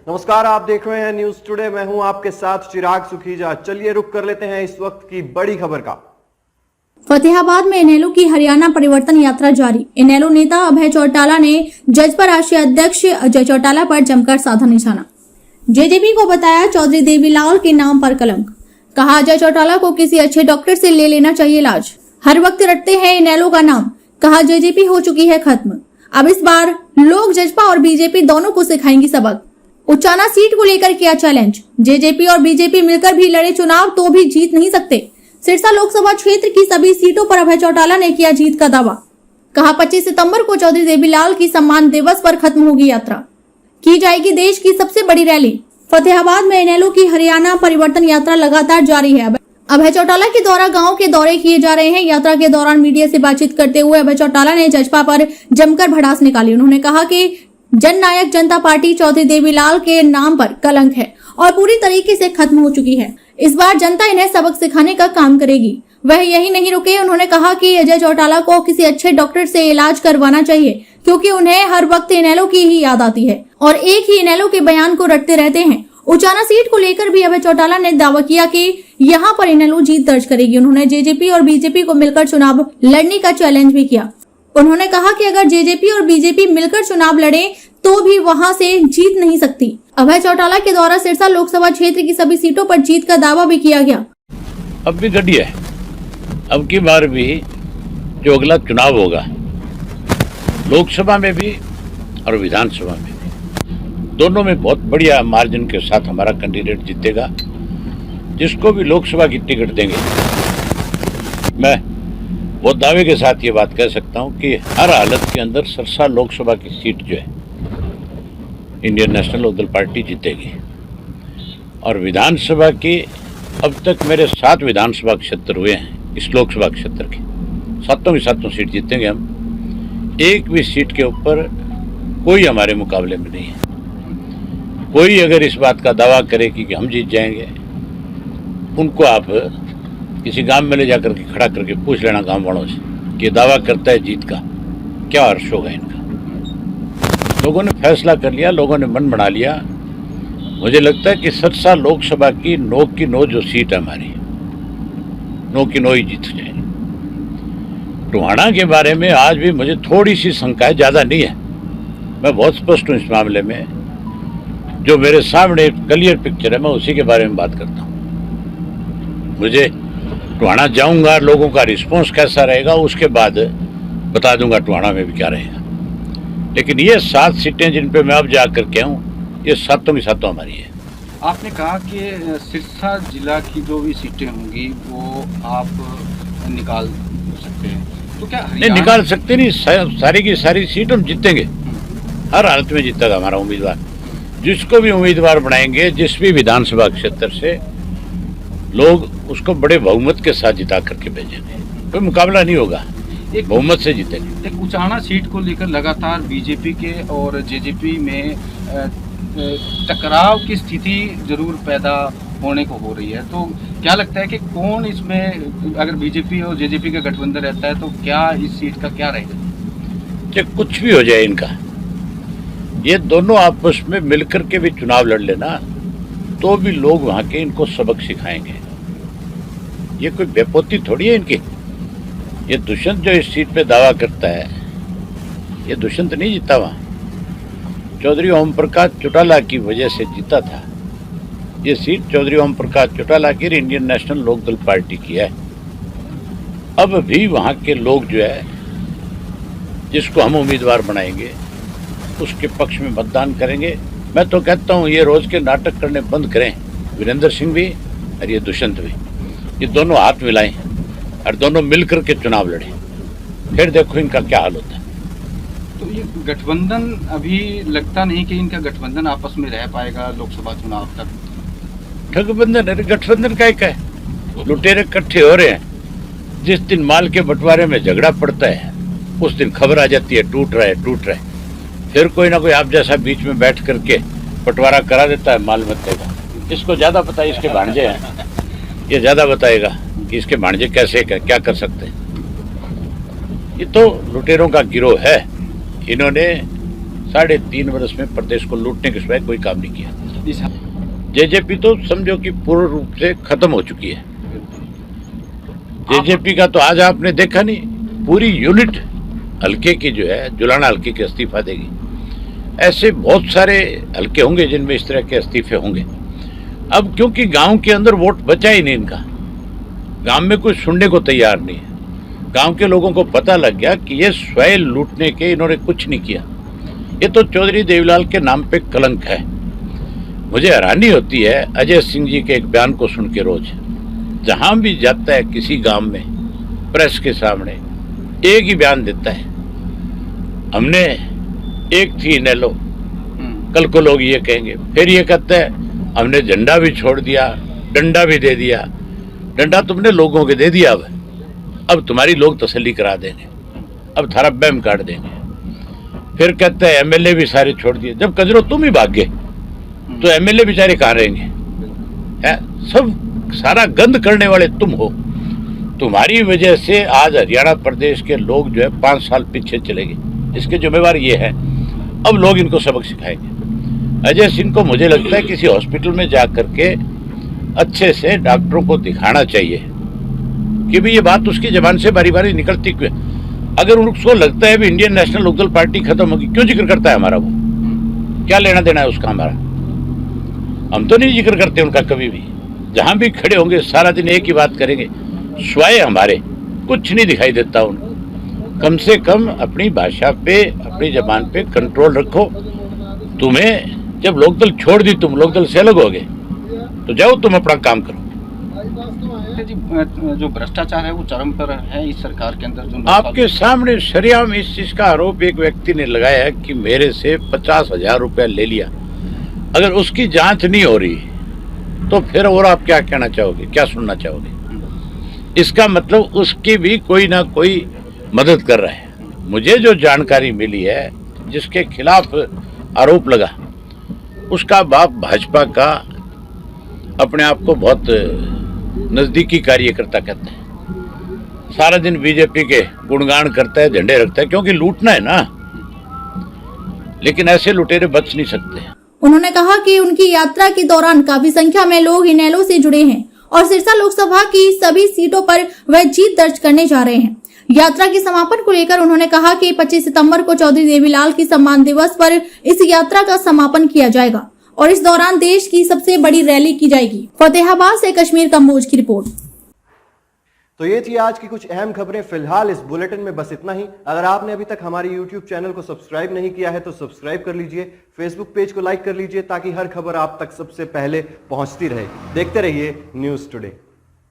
नमस्कार, आप देख रहे हैं न्यूज टुडे। मैं हूं आपके साथ चिराग सुखीजा। चलिए रुक कर लेते हैं इस वक्त की बड़ी खबर का। फतेहाबाद में इनेलो की हरियाणा परिवर्तन यात्रा जारी। इनेलो नेता अभय चौटाला ने जजपा राष्ट्रीय अध्यक्ष अजय चौटाला पर जमकर साधा निशाना। जेजेपी को बताया चौधरी देवीलाल के नाम पर कलंक। कहा अजय चौटाला को किसी अच्छे डॉक्टर से ले लेना चाहिए इलाज। हर वक्त रटते हैं इनेलो का नाम। कहा जेजेपी हो चुकी है खत्म। अब इस बार लोग जजपा और बीजेपी दोनों को सिखाएंगी सबक। उचाना सीट को लेकर किया चैलेंज। जेजेपी और बीजेपी मिलकर भी लड़े चुनाव तो भी जीत नहीं सकते। सिरसा लोकसभा क्षेत्र की सभी सीटों पर अभय चौटाला ने किया जीत का दावा। कहा 25 सितंबर को चौधरी देवीलाल की सम्मान दिवस पर खत्म होगी यात्रा। की जाएगी देश की सबसे बड़ी रैली। फतेहाबाद में इनेलो की हरियाणा परिवर्तन यात्रा लगातार जारी है। अभय चौटाला के द्वारा गांव के दौरे किए जा रहे हैं। यात्रा के दौरान मीडिया से बातचीत करते हुए अभय चौटाला ने जजपा पर जमकर भड़ास निकाली। उन्होंने कहा कि जननायक जनता पार्टी चौधरी देवीलाल के नाम पर कलंक है और पूरी तरीके से खत्म हो चुकी है। इस बार जनता इन्हें सबक सिखाने का काम करेगी। वह यही नहीं रुके। उन्होंने कहा कि अजय चौटाला को किसी अच्छे डॉक्टर से इलाज करवाना चाहिए, क्योंकि उन्हें हर वक्त इनेलो की ही याद आती है और एक ही इनेलो के बयान को रटते रहते हैं। उचाना सीट को लेकर भी अभय चौटाला ने दावा किया कि यहां पर इनेलो जीत दर्ज करेगी। उन्होंने जेजेपी और बीजेपी को मिलकर चुनाव लड़ने का चैलेंज भी किया। उन्होंने कहा कि अगर जेजेपी और बीजेपी मिलकर चुनाव लड़े तो भी वहां से जीत नहीं सकती। अभय चौटाला के द्वारा सिरसा लोकसभा क्षेत्र की सभी सीटों पर जीत का दावा भी किया गया। अब भी गड़ी है। अब की बार भी जो अगला चुनाव होगा, लोकसभा में भी और विधानसभा में भी, दोनों में बहुत बढ़िया मार्जिन के साथ हमारा कैंडिडेट जीतेगा। जिसको भी लोकसभा की टिकट देंगे, मैं बहुत दावे के साथ ये बात कह सकता हूं कि हर हालत के अंदर सिरसा लोकसभा की सीट जो है इंडियन नेशनल लोकदल पार्टी जीतेगी। और विधानसभा की अब तक मेरे 7 विधानसभा क्षेत्र हुए हैं। इस लोकसभा क्षेत्र के सातों की सातों सीट जीतेंगे हम। एक भी सीट के ऊपर कोई हमारे मुकाबले में नहीं है। कोई अगर इस बात का दावा करे कि हम जीत जाएंगे, उनको आप किसी गांव में ले जाकर के खड़ा करके पूछ लेना गांव वालों से कि दावा करता है जीत का, क्या हर्ष होगा इनका। लोगों ने फैसला कर लिया, लोगों ने मन बना लिया। मुझे लगता है कि सिरसा लोकसभा की 9 जो सीट है हमारी, 9 ही जीत जाएगी। टोहाना के बारे में आज भी मुझे थोड़ी सी शंका है, ज़्यादा नहीं है। मैं बहुत स्पष्ट हूँ इस मामले में। जो मेरे सामने क्लियर पिक्चर है, मैं उसी के बारे में बात करता हूँ। मुझे टोहाना जाऊँगा, लोगों का रिस्पॉन्स कैसा रहेगा उसके बाद बता दूंगा टोहाना में भी क्या रहेगा। लेकिन ये 7 सीटें जिन पे मैं अब जा कर के हूँ, ये सातों की सातों हमारी है। आपने कहा कि सिरसा जिला की जो भी सीटें होंगी वो आप निकाल सकते हैं, तो क्या नहीं निकाल सकते नहीं, सारी की सारी सीट हम जीतेंगे। हर हालत में जीतेगा हमारा उम्मीदवार। जिसको भी उम्मीदवार बनाएंगे, जिस भी विधानसभा क्षेत्र से, लोग उसको बड़े बहुमत के साथ जिता करके भेजेंगे। कोई मुकाबला नहीं होगा, एक बहुमत से जीतेंगे। एक उचाना सीट को लेकर लगातार बीजेपी के और जेजेपी में टकराव की स्थिति जरूर पैदा होने को हो रही है, तो क्या लगता है कि कौन इसमें, अगर बीजेपी और जेजेपी का गठबंधन रहता है तो क्या इस सीट का क्या रहेगा? चाहे कुछ भी हो जाए इनका, ये दोनों आपस में मिलकर के भी चुनाव लड़ लेना तो भी लोग वहां के इनको सबक सिखाएंगे। ये कोई बेपोती थोड़ी है इनकी। ये दुष्यंत जो इस सीट पे दावा करता है, ये दुष्यंत नहीं जीता वहां, चौधरी ओम प्रकाश चौटाला की वजह से जीता था। ये सीट चौधरी ओम प्रकाश चौटाला की इंडियन नेशनल लोकदल पार्टी की है। अब भी वहां के लोग जो है, जिसको हम उम्मीदवार बनाएंगे, उसके पक्ष में मतदान करेंगे। मैं तो कहता हूं ये रोज के नाटक करने बंद करें। वीरेंद्र सिंह भी और ये दुष्यंत भी, ये दोनों हाथ मिलाएं और दोनों मिलकर के चुनाव लड़ें। फिर देखो इनका क्या हाल होता है। तो ये गठबंधन अभी लगता नहीं कि इनका गठबंधन आपस में रह पाएगा लोकसभा चुनाव तक। गठबंधन का एक है, लुटेरे इकट्ठे हो रहे हैं। जिस दिन माल के बंटवारे में झगड़ा पड़ता है, उस दिन खबर आ जाती है टूट रहा है, टूट रहा है। फिर कोई ना कोई आप जैसा बीच में बैठ करके बंटवारा करा देता है माल मत्ते का। इसको ज्यादा पता है, इसके भांजे हैं, ये ज्यादा बताएगा कि इसके भांजे कैसे क्या कर सकते हैं। ये तो लुटेरों का गिरोह है। इन्होंने 3.5 वर्ष में प्रदेश को लूटने के सिवाय कोई काम नहीं किया। इस जेजेपी तो समझो कि पूर्ण रूप से खत्म हो चुकी है। जेजेपी का तो आज आपने देखा नहीं, पूरी यूनिट हल्के की जो है जुलाना हल्के के इस्तीफा देगी। ऐसे बहुत सारे हल्के होंगे जिनमें इस तरह के इस्तीफे होंगे। अब क्योंकि गांव के अंदर वोट बचा ही नहीं इनका, गांव में कोई सुनने को तैयार नहीं है। गांव के लोगों को पता लग गया कि ये स्वयं लूटने के इन्होंने कुछ नहीं किया, ये तो चौधरी देवीलाल के नाम पे कलंक है। मुझे हैरानी होती है अजय सिंह जी के एक बयान को सुन के रोज, जहां भी जाता है किसी गांव में प्रेस के सामने एक ही बयान देता है, हमने एक थी इनेलो, कल को लोग ये कहेंगे। फिर ये कहता है हमने झंडा भी छोड़ दिया, डंडा भी दे दिया। डंडा तुमने लोगों के दे दिया, अब तुम्हारी लोग तसल्ली करा देंगे, अब थारा बैम काट देंगे। फिर कहते हैं एमएलए भी सारे छोड़ दिए। जब कजरो तुम ही भाग गए तो एमएलए बेचारे कहाँ रहेंगे? सब सारा गंद करने वाले तुम हो। तुम्हारी वजह से आज हरियाणा प्रदेश के लोग जो है 5 साल पीछे चले गए। इसके जिम्मेवार ये है, अब लोग इनको सबक सिखाएंगे। अजय सिंह को मुझे लगता है किसी हॉस्पिटल में जा करके अच्छे से डॉक्टरों को दिखाना चाहिए कि भी ये बात उसकी जबान से बारी बारी निकलती क्यों है। अगर उसको लगता है भी इंडियन नेशनल लोकदल पार्टी खत्म होगी, क्यों जिक्र करता है हमारा? वो क्या लेना देना है उसका हमारा? हम तो नहीं जिक्र करते उनका कभी भी। जहां भी खड़े होंगे सारा दिन एक ही बात करेंगे, स्वयं हमारे कुछ नहीं दिखाई देता उनको। कम से कम अपनी भाषा पे, अपनी जबान पे कंट्रोल रखो। तुम्हें जब लोकदल छोड़ दी, तुम लोकदल से अलग हो गए, तो जाओ तुम अपना काम करो। जी, जो भ्रष्टाचार है वो चरम पर है इस सरकार के अंदर। जो आपके सामने सरेआम इस चीज का आरोप एक व्यक्ति ने लगाया है कि मेरे से 50,000 रुपया ले लिया। अगर उसकी जांच नहीं हो रही तो फिर और आप क्या कहना चाहोगे, क्या सुनना चाहोगे? इसका मतलब उसकी भी कोई ना कोई मदद कर रहा है। मुझे जो जानकारी मिली है, जिसके खिलाफ आरोप लगा, उसका बाप भाजपा का अपने आप को बहुत नजदीकी कार्यकर्ता कहते हैं। सारा दिन बीजेपी के गुणगान करता है, झंडे रखता है, क्योंकि लूटना है ना। लेकिन ऐसे लुटेरे बच नहीं सकते। उन्होंने कहा कि उनकी यात्रा के दौरान काफी संख्या में लोग इनेलो से जुड़े हैं और सिरसा लोकसभा की सभी सीटों पर वह जीत दर्ज करने जा रहे हैं। यात्रा के समापन को लेकर उन्होंने कहा कि 25 सितंबर को चौधरी देवीलाल की सम्मान दिवस पर इस यात्रा का समापन किया जाएगा और इस दौरान देश की सबसे बड़ी रैली की जाएगी। फतेहाबाद से कश्मीर कंबोज की रिपोर्ट। तो ये थी आज की कुछ अहम खबरें। फिलहाल इस बुलेटिन में बस इतना ही। अगर आपने अभी तक हमारे YouTube चैनल को सब्सक्राइब नहीं किया है तो सब्सक्राइब कर लीजिए, Facebook पेज को लाइक कर लीजिए ताकि हर खबर आप तक सबसे पहले पहुंचती रहे। देखते रहिए न्यूज़ टुडे।